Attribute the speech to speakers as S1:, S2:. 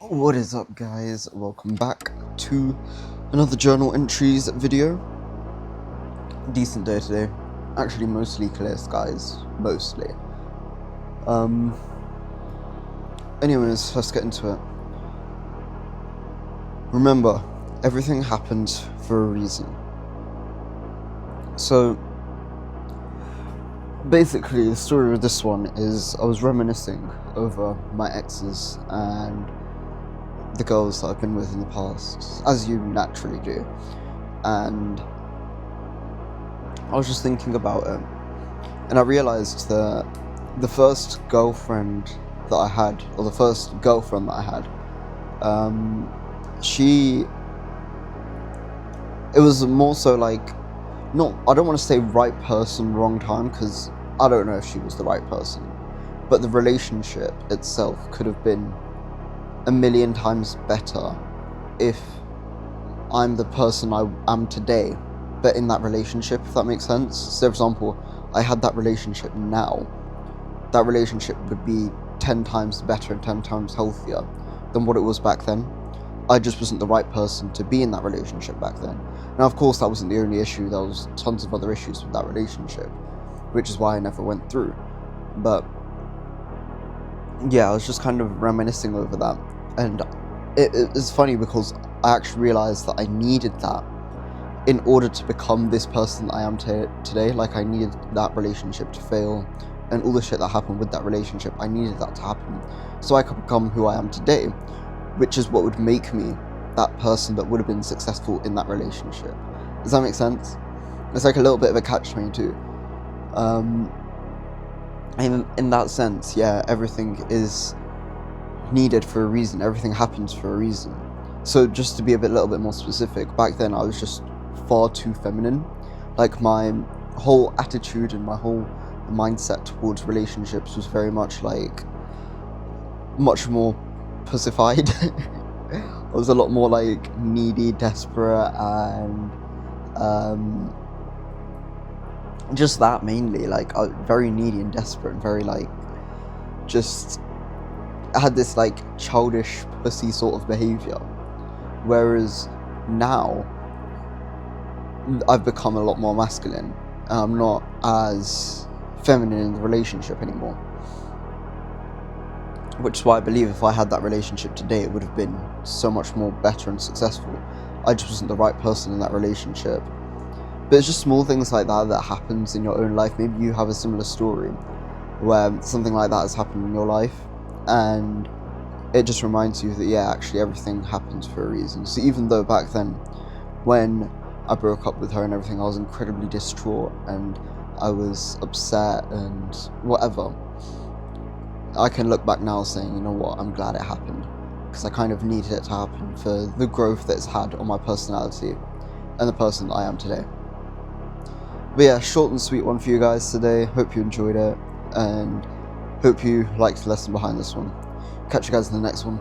S1: What is up, guys? Welcome back to another journal entries video. Decent day today. Actually, mostly clear skies. Mostly. Anyways, let's get into it. Remember, everything happened for a reason. So, basically, the story of this one is I was reminiscing over my exes and the girls that I've been with in the past, as you naturally do, and I was just thinking about it, and I realised that the first girlfriend that I had, or the first girlfriend that I had, it was more so like, I don't want to say right person, wrong time, because I don't know if she was the right person, but the relationship itself could have been a million times better if I'm the person I am today, but in that relationship, if that makes sense. So, for example, I had that relationship now, that relationship would be 10 times better and 10 times healthier than what it was back then. I just wasn't the right person to be in that relationship back then. Now, of course, that wasn't the only issue. There was tons of other issues with that relationship, which is why I never went through. But yeah, I was just kind of reminiscing over that. And it's funny because I actually realised that I needed that in order to become this person that I am today. Like, I needed that relationship to fail and all the shit that happened with that relationship. I needed that to happen so I could become who I am today, which is what would make me that person that would have been successful in that relationship. Does that make sense? It's like a little bit of a catch-22. In that sense, yeah, everything is needed for a reason. Everything happens for a reason. So just to be a little bit more specific, back then I was just far too feminine. Like, my whole attitude and my whole mindset towards relationships was very much like much more pussified. I was a lot more like needy, desperate, and just that mainly. Like, I was very needy and desperate and very like just I had this like childish pussy sort of behaviour, whereas now I've become a lot more masculine and I'm not as feminine in the relationship anymore, which is why I believe if I had that relationship today, it would have been so much more better and successful. I just wasn't the right person in that relationship. But it's just small things like that happens in your own life. Maybe you have a similar story where something like that has happened in your life, and it just reminds you that, yeah, actually everything happens for a reason. So even though back then, when I broke up with her and everything, I was incredibly distraught and I was upset and whatever, I can look back now saying, you know what, I'm glad it happened, because I kind of needed it to happen for the growth that it's had on my personality and the person that I am today. But yeah, short and sweet one for you guys today. Hope you enjoyed it, and hope you liked the lesson behind this one. Catch you guys in the next one.